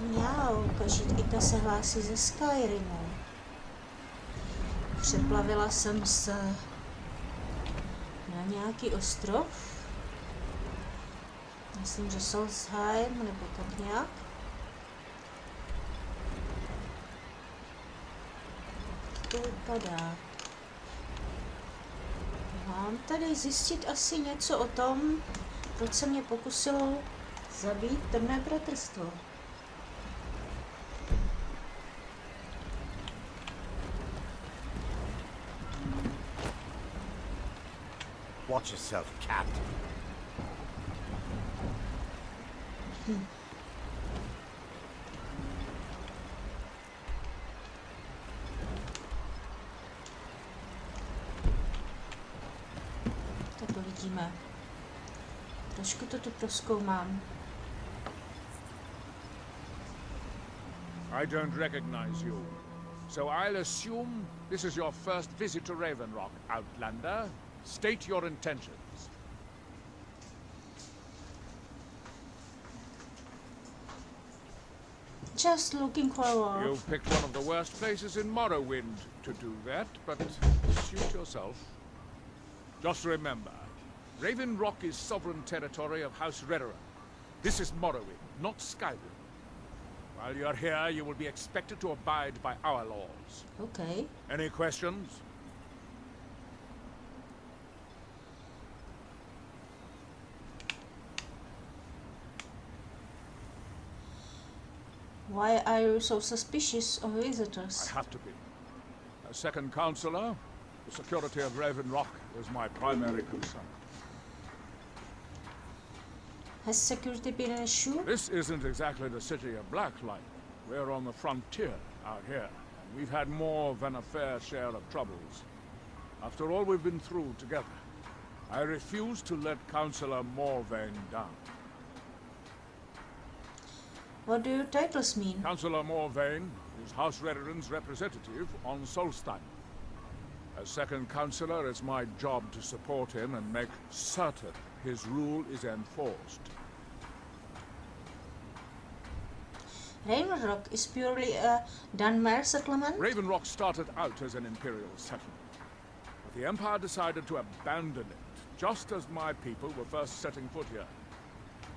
Mňau, Ita se hlásí ze Skyrimu. Přeplavila jsem se na nějaký ostrov. Myslím, že Solstheim, nebo tak nějak. Jak to vypadá? Mám tady zjistit asi něco o tom, proč se mě pokusilo zabít temné bratrstvo. Watch yourself, cat. Tak uvidíme. Trošku to tu prozkoumám. I don't recognize you. So I'll assume this is your first visit to Raven Rock, Outlander. State your intentions. Just looking for work. You've picked one of the worst places in Morrowind to do that, but suit yourself. Just remember, Raven Rock is sovereign territory of House Redera. This is Morrowind, not Skyrim. While you're here, you will be expected to abide by our laws. Okay. Any questions? Why are you so suspicious of visitors? I have to be. As second counselor, the security of Raven Rock is my primary concern. Has security been an issue? This isn't exactly the city of Blacklight. We're on the frontier out here, and we've had more than a fair share of troubles. After all we've been through together, I refuse to let Councillor Morvain down. What do your titles mean? Councillor Morvain is House Redoran's representative on Solstheim. As second councillor, it's my job to support him and make certain his rule is enforced. Raven Rock is purely a Dunmer settlement? Raven Rock started out as an imperial settlement, but the Empire decided to abandon it, just as my people were first setting foot here.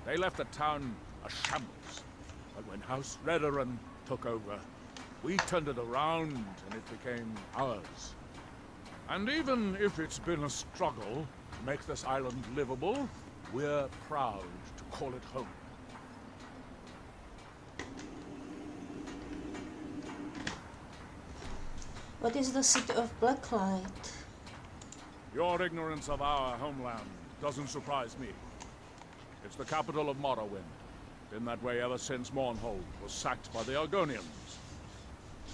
They left the town a shambles, but when House Redoran took over, we turned it around and it became ours. And even if it's been a struggle to make this island livable, we're proud to call it home. What is the city of Blacklight? Your ignorance of our homeland doesn't surprise me. It's the capital of Morrowind. Been that way ever since Mournhold was sacked by the Argonians.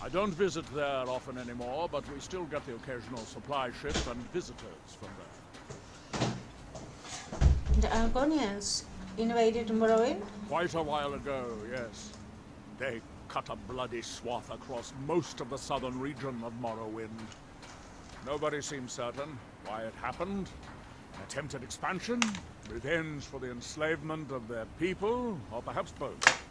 I don't visit there often anymore, but we still get the occasional supply ship and visitors from there. The Argonians invaded Morrowind? Quite a while ago, yes. They cut a bloody swath across most of the southern region of Morrowind. Nobody seems certain why it happened. An attempted expansion, revenge for the enslavement of their people, or perhaps both.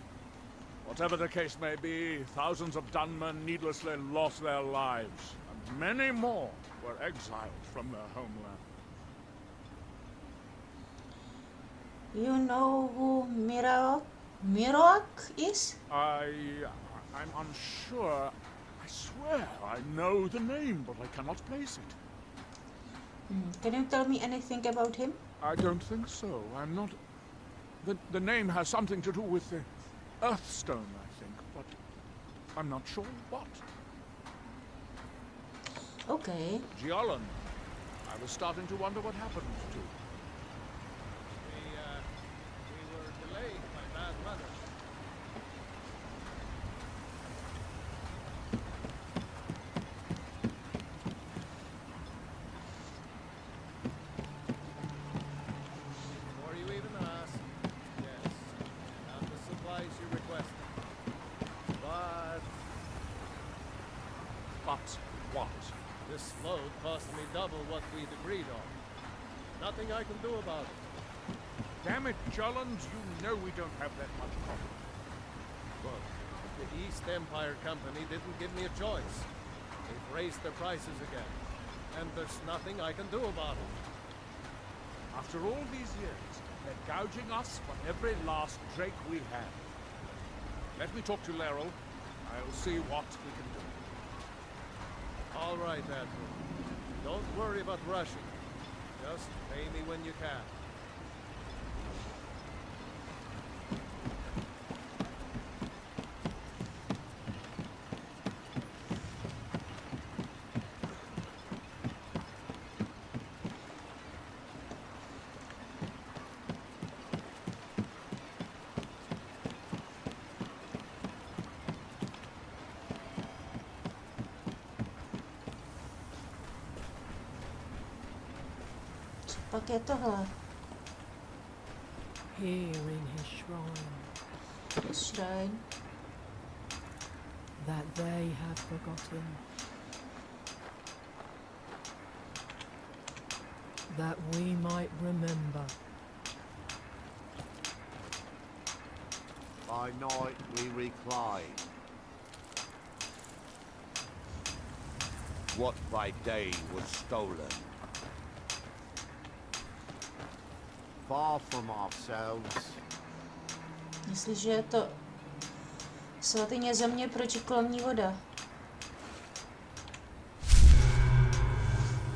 Whatever the case may be, thousands of Dunmen needlessly lost their lives, and many more were exiled from their homeland. You know who Miroak is? I'm unsure. I swear I know the name, but I cannot place it. Can you tell me anything about him? I don't think so. I'm not... The name has something to do with the Earthstone, I think, but I'm not sure what. Okay. Giallan. I was starting to wonder what happened to. We were delayed by bad weather. Before you even ask, yes, I have the supplies you requested. But what? This load cost me double what we'd agreed on. Nothing I can do about it. Damn it, Jolland, you know we don't have that much profit. But the East Empire Company didn't give me a choice. They've raised their prices again. And there's nothing I can do about it. After all these years, they're gouging us for every last drake we have. Let me talk to Laryl. I'll see what we can do. All right, Admiral. Don't worry about rushing. Just pay me when you can. Pak je tohle. Here in his shrine, Shrine. that they have forgotten, that we might remember. By night we recline. What by day was stolen. Far from ourselves. Jestliže je to svatyně země, proč je kolem ní voda?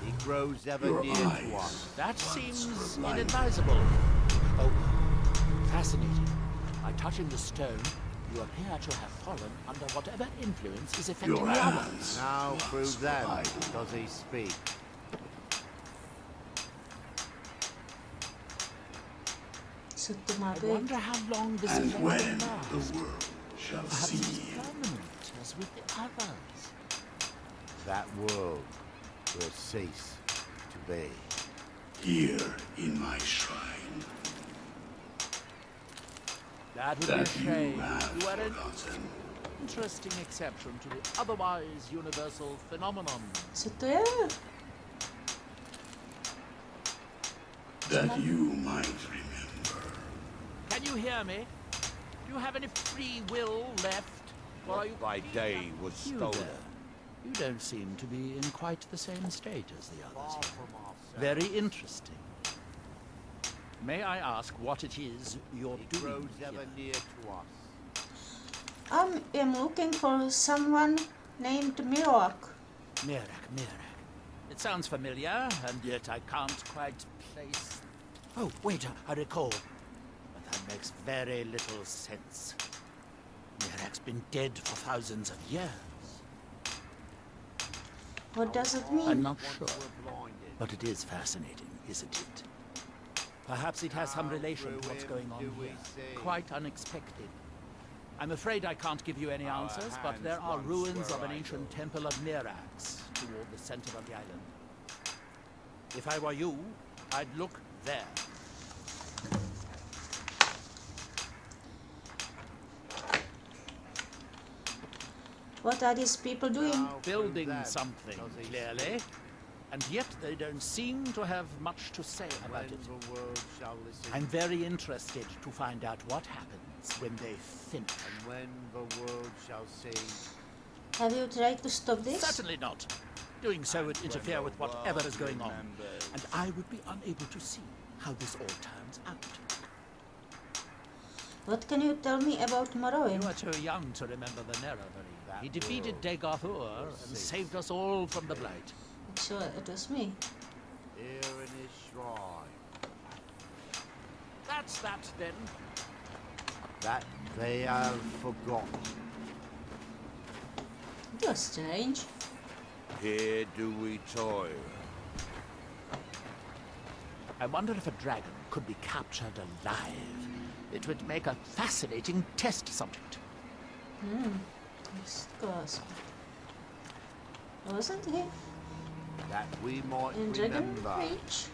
He grows ever near to us. That seems inadvisable. Oh, fascinating. By touching the stone, you appear to have fallen under whatever influence is affecting the others. Now through them does he speak. Co to má I být? wonder how long this And effect when will the last. world shall Perhaps see it's permanent, as with the others. That world will cease to be. here in my shrine, That would be a that shame. you have You are an forgotten. interesting exception to the otherwise universal phenomenon. Co to je? That you might remember. Can you hear me? Do you have any free will left? Or are you What by day was You stolen. there. You don't seem to be in quite the same state as the Far others. from ourselves. Very interesting. May I ask what it is you're He doing grows here? ever near to us. I am looking for someone named Miroak. Mirak. It sounds familiar, and yet I can't quite place... Oh, wait, I recall. But that makes very little sense. Mirak's been dead for thousands of years. What does it I'm mean? not Once sure, we're blinded. but it is fascinating, isn't it? Perhaps it has some Now relation through to what's him going on do we here. see. Quite unexpected. I'm afraid I can't give you any Our answers, but hands there are once ruins of were an ancient idle. temple of Mirax toward the center of the island. If I were you, I'd look there. What are these people doing? Now through Building them something, does he clearly. And yet they don't seem to have much to say speak. about When it. the world shall listen. I'm very interested to find out what happens when they finish. And when the world shall see. Have you tried to stop this? Certainly not. Doing so would interfere with whatever is going on. And I would be unable to see how this all turns out. What can you tell me about Morrowind? You are too young to remember the Nerevarine. He defeated world Dagorthur and saved us all from the Blight. So it was me. Here in his shrine. That's that then. That they have forgotten. It was strange. Here do we toil. I wonder if a dragon could be captured alive. It would make a fascinating test subject. Sklas. Wasn't he That we might in Dragon remember. Age?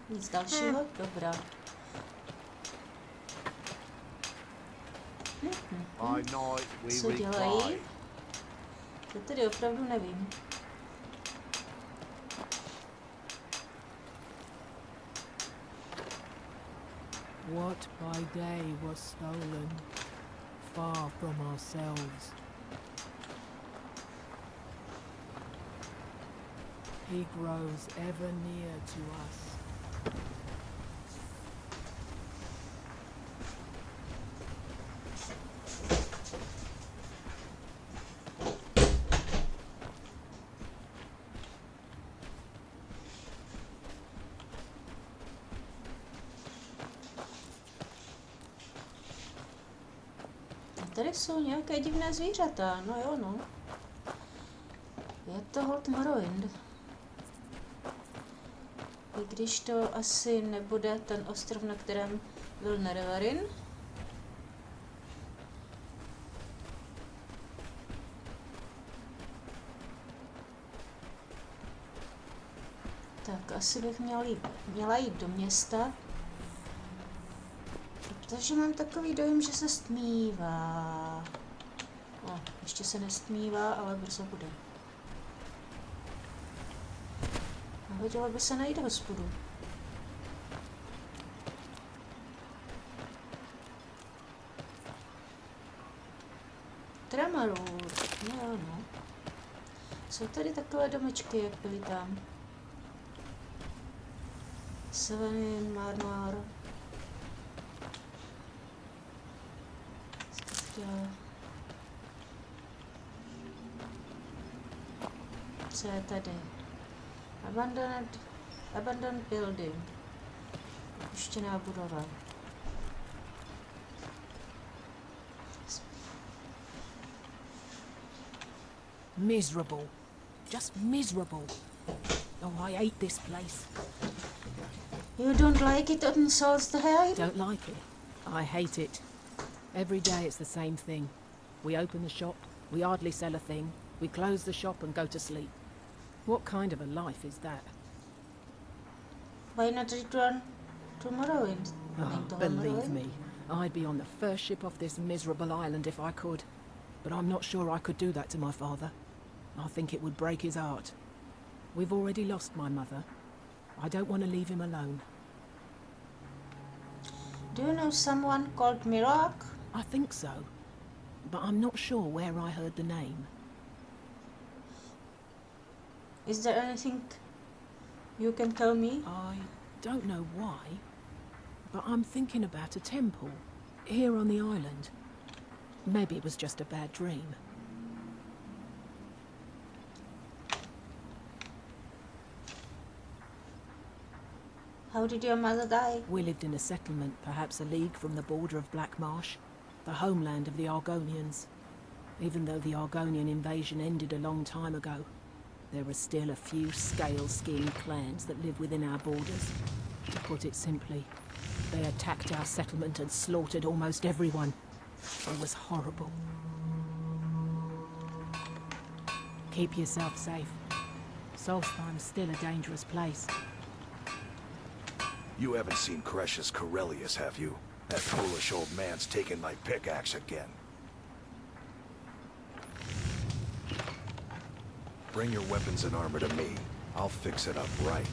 Nic dalšího? Dobrá. By night we Co dělají? recline. To tedy opravdu nevím. What by day was stolen, far from ourselves. He grows ever near to us. Tady jsou nějaké divné zvířata, no jo, no. Je to hold Morrowind. I když to asi nebude ten ostrov, na kterém byl Nerevarin. Tak, asi bych měla jít do města. Protože mám takový dojem, že se stmívá. No, ještě se nestmívá, ale brzo bude. Hodilo by se najít hospodu. Tramarur. No, no. Jsou tady takové domečky, jak byly tam. Sevenin, Marnoir. Co je tady? Abandoned building. Opuštěná budova. Miserable. Just miserable. Oh, I hate this place. You don't like it on Solstheim? Don't like it. I hate it. Every day it's the same thing. We open the shop, we hardly sell a thing, we close the shop and go to sleep. What kind of a life is that? Why not return to Morrowind? Oh, believe me, I'd be on the first ship off this miserable island if I could. But I'm not sure I could do that to my father. I think it would break his heart. We've already lost my mother. I don't want to leave him alone. Do you know someone called Mirak? I think so. But I'm not sure where I heard the name. Is there anything you can tell me? I don't know why, but I'm thinking about a temple here on the island. Maybe it was just a bad dream. How did your mother die? We lived in a settlement, perhaps a league from the border of Black Marsh, the homeland of the Argonians. Even though the Argonian invasion ended a long time ago, there are still a few scale-skiing clans that live within our borders. To put it simply, they attacked our settlement and slaughtered almost everyone. It was horrible. Keep yourself safe. Solstheim's still a dangerous place. You haven't seen Cretius Corellius, have you? That Polish old man's taken my pickaxe again. Bring your weapons and armor to me. I'll fix it up right.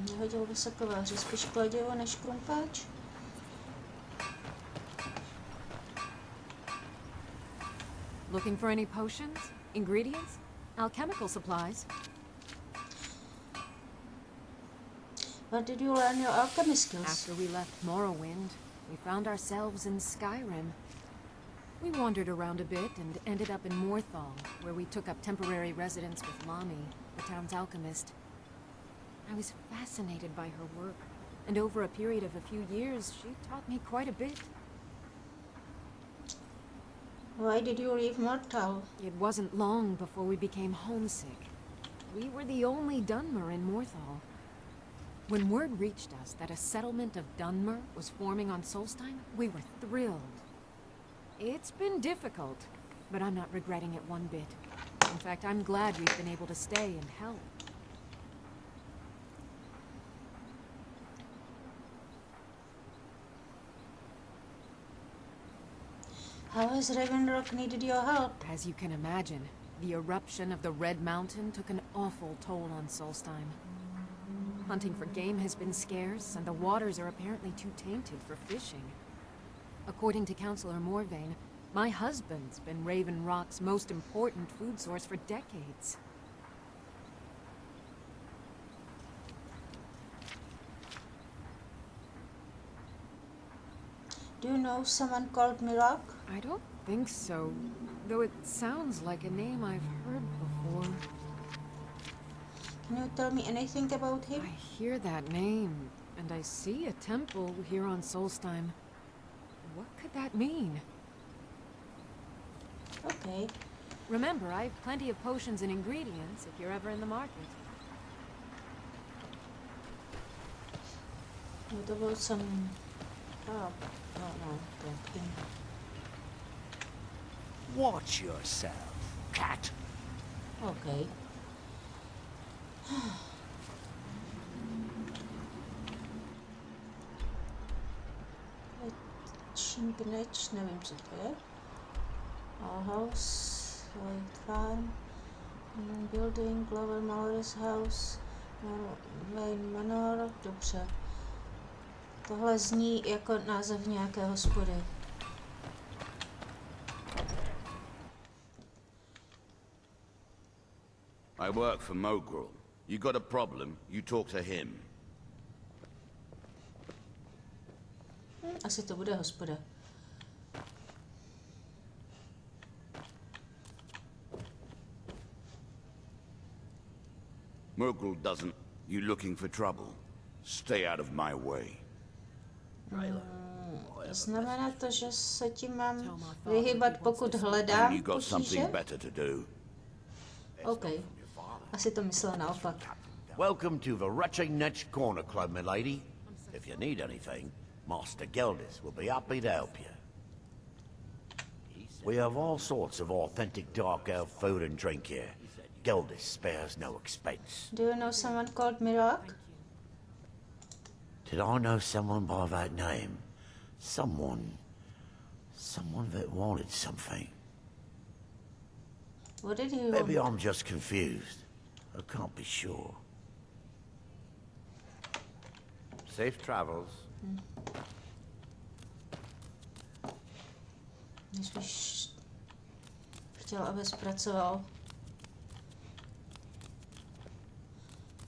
Nehodil by se kováři, spíš kladivo než krumpáč. Looking for any potions? Ingredients? Alchemical supplies? Where did you learn your alchemy skills? After we left Morrowind, we found ourselves in Skyrim. We wandered around a bit and ended up in Morthal, where we took up temporary residence with Lani, the town's alchemist. I was fascinated by her work, and over a period of a few years, she taught me quite a bit. Why did you leave Mortal? It wasn't long before we became homesick. We were the only Dunmer in Morthal. When word reached us that a settlement of Dunmer was forming on Solstheim, we were thrilled. It's been difficult, but I'm not regretting it one bit. In fact, I'm glad we've been able to stay and help. How has Ravenrock needed your help? As you can imagine, the eruption of the Red Mountain took an awful toll on Solstheim. Hunting for game has been scarce, and the waters are apparently too tainted for fishing. According to Counselor Morvain, my husband's been Raven Rock's most important food source for decades. Do you know someone called Mirak? I don't think so, though it sounds like a name I've heard before. Can you tell me anything about him? I hear that name, and I see a temple here on Solstheim. What could that mean? Okay. Remember, I have plenty of potions and ingredients if you're ever in the market. What about some... Oh, no, pumpkin. Watch yourself, cat. Okay. Chingnech, nevím, co to je. House, White Farm, Building, Glover Mallory's House, Main Manor, dobře. Tohle zní jako název nějaké hospody. I work for Mogrel. You got a problem, you talk to him. Asi to bude hospoda. Mogrel doesn't... You looking for trouble? Stay out of my way. Znamená to, že se tím mám vyhybat, pokud hledám You got potíže? something better to do. OK. Asi to myslel naopak. Welcome to the Wretched Corner Club, my lady. If you need anything, Master Geldis will be happy to help you. We have all sorts of authentic dark elf food and drink here. Geldis spares no expense. Do you know someone called Mirak? Did I know someone by that name? Someone that wanted something. What did he want? Maybe I'm just confused. I can't be sure. Safe travels. Než bych chtěl, aby zpracoval.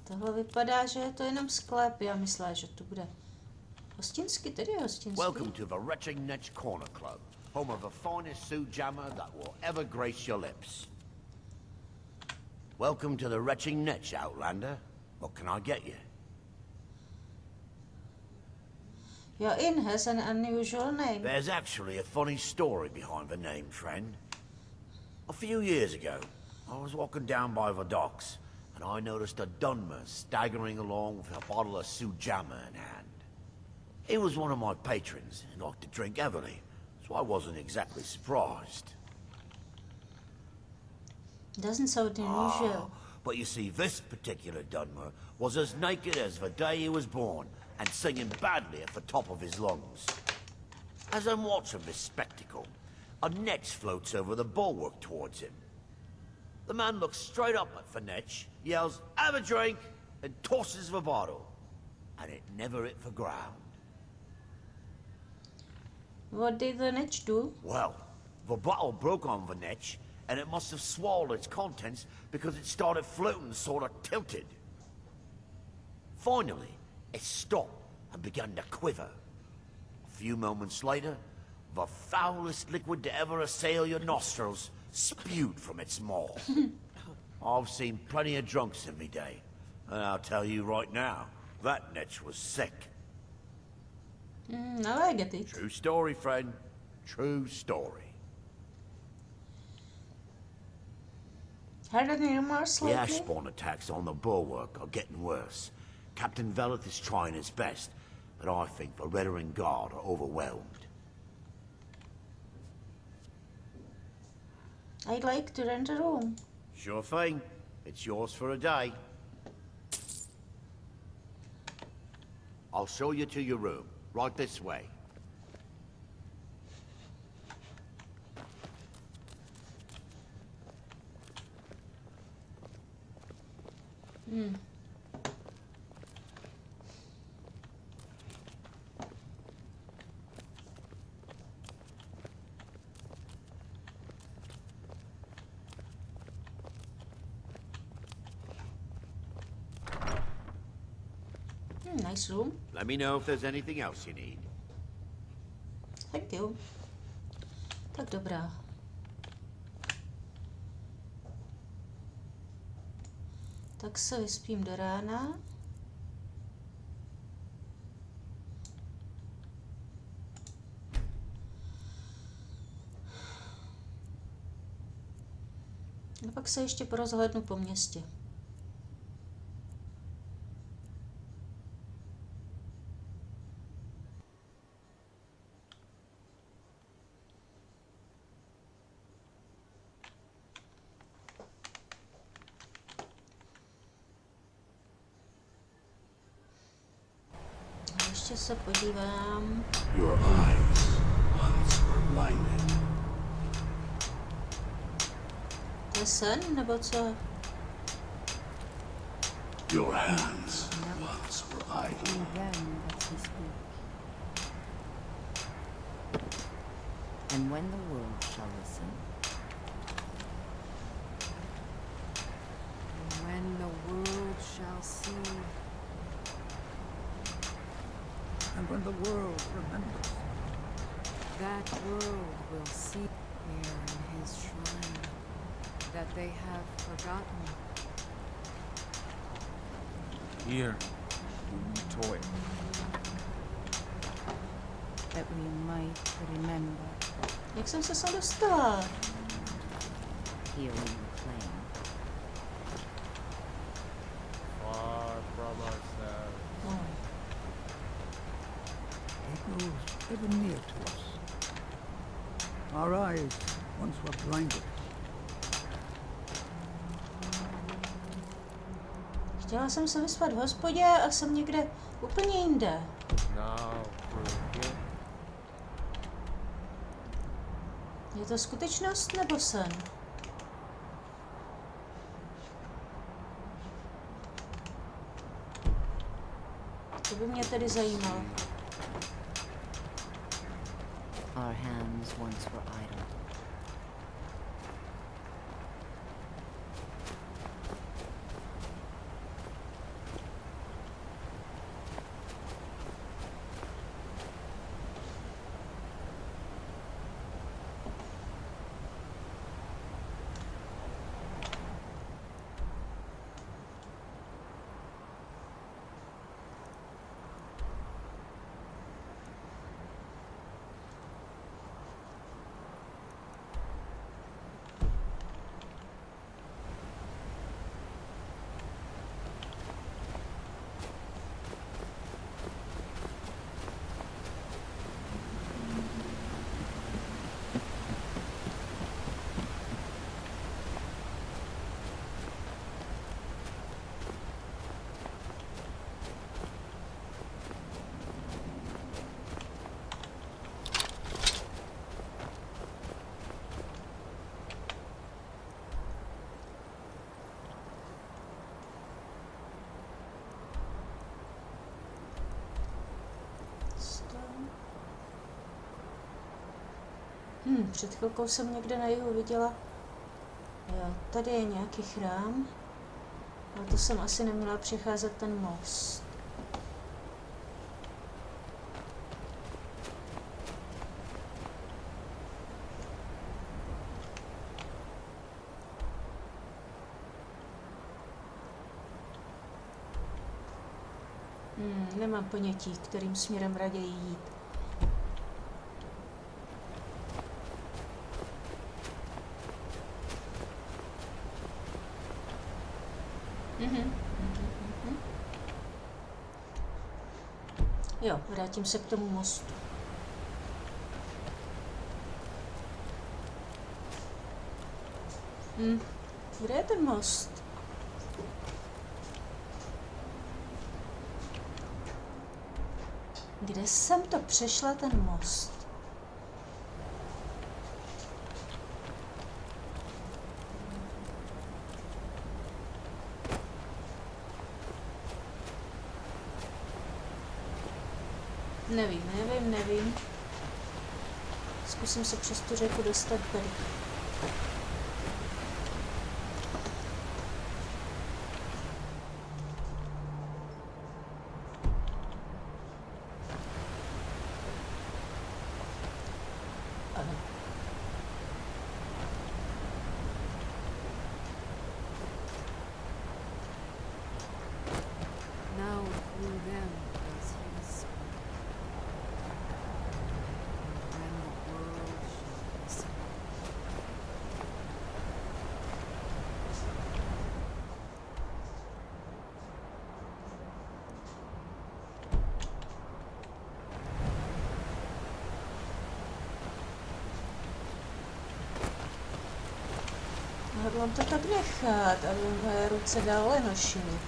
Tohle vypadá, že je to jenom sklep. Já myslím, že to bude hostinsky, tedy je hostinsky. Welcome to the Wretched Corner Club, home of the finest suit jammer that will ever grace your lips. Welcome to the Wretched Outlander. What can I get you? Your inn has an unusual name. There's actually a funny story behind the name, friend. A few years ago, I was walking down by the docks, and I noticed a Dunmer staggering along with a bottle of Sujamma in hand. He was one of my patrons and liked to drink heavily, so I wasn't exactly surprised. Doesn't sound unusual. But you see, this particular Dunmer was as naked as the day he was born, and singing badly at the top of his lungs. As I'm watching this spectacle, a Netch floats over the bulwark towards him. The man looks straight up at the Netch, yells, "Have a drink," and tosses the bottle. And it never hit the ground. What did the Netch do? Well, the bottle broke on the Netch, and it must have swallowed its contents because it started floating sort of tilted. Finally, it stopped and began to quiver. A few moments later, the foulest liquid to ever assail your nostrils spewed from its maw. I've seen plenty of drunks in me day, and I'll tell you right now, that Netch was sick. Now I get it. True story, friend. True story. Had any remorse The lately? ash spawn attacks on the bulwark are getting worse. Captain Veleth is trying his best, but I think the Redoran Guard are overwhelmed. I'd like to rent a room. Sure thing. It's yours for a day. I'll show you to your room. Right this way. Nice room. Let me know if there's anything else you need. Thank you. Tak dobrá. Tak se vyspím do rána. A pak se ještě porozhlédnu po městě. A ještě se podívám. Your eyes once were blinded. To je sen, nebo co? Your hands once were idle. Then lets me speak. And when the world shall listen, And when the world shall see, And when the world remembers. that world will see here in his shrine that they have forgotten. Here, we toil. that we might remember. Jak jsem se sem dostala? Here we reclaim. Far from ourselves. No. It grows ever near to us. Our eyes once were blinded. Chtěla jsem se vyspat v hospodě a jsem někde úplně jinde. Now, forget. Je to skutečnost nebo sen? To by mě tedy zajímalo. Our hands once were idle. Před chvilkou jsem někde na jihu viděla. Jo, tady je nějaký chrám. Ale to jsem asi neměla přecházet ten most. Nemám ponětí, kterým směrem raději jít. Jo, vrátím se k tomu mostu. Kde je ten most? Kde jsem to přešla, ten most? Nevím. Zkusím se přes tu řeku dostat tady. Mohla to tak nechat, aby moje ruce dále nošily.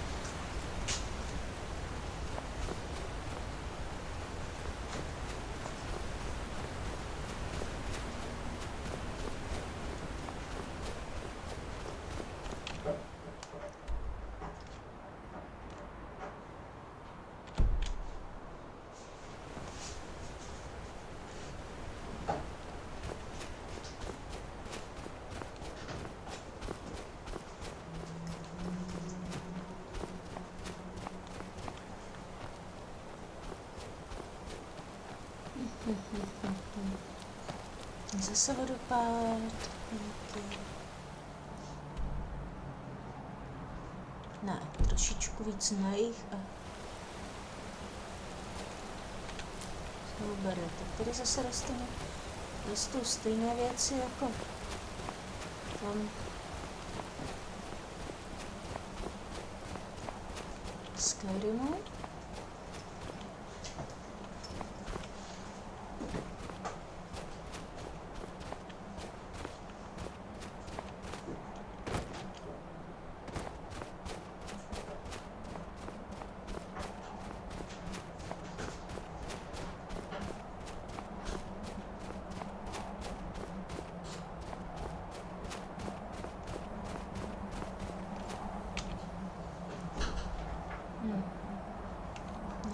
Zase vodopád. Ne, trošičku víc na jih a super, tak tady zase rostou stejné věci jako tam Skyrimu.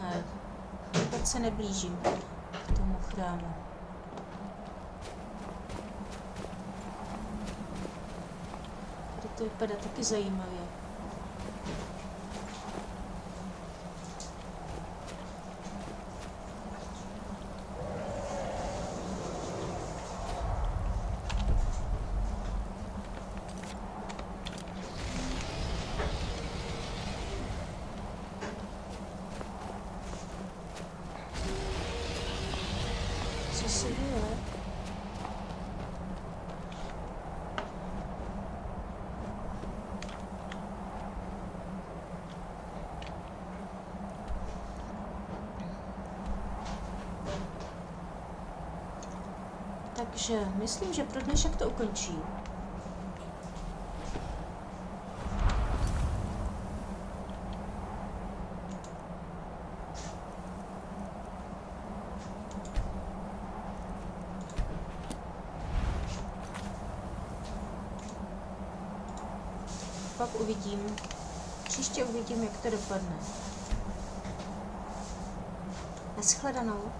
Ne, teď se neblížím k tomu chrámu. Tady to vypadá taky zajímavě. Co se děje? Takže myslím, že pro dnešek to ukončí. Pak uvidím. Příště uvidím, jak to dopadne. Naschledanou.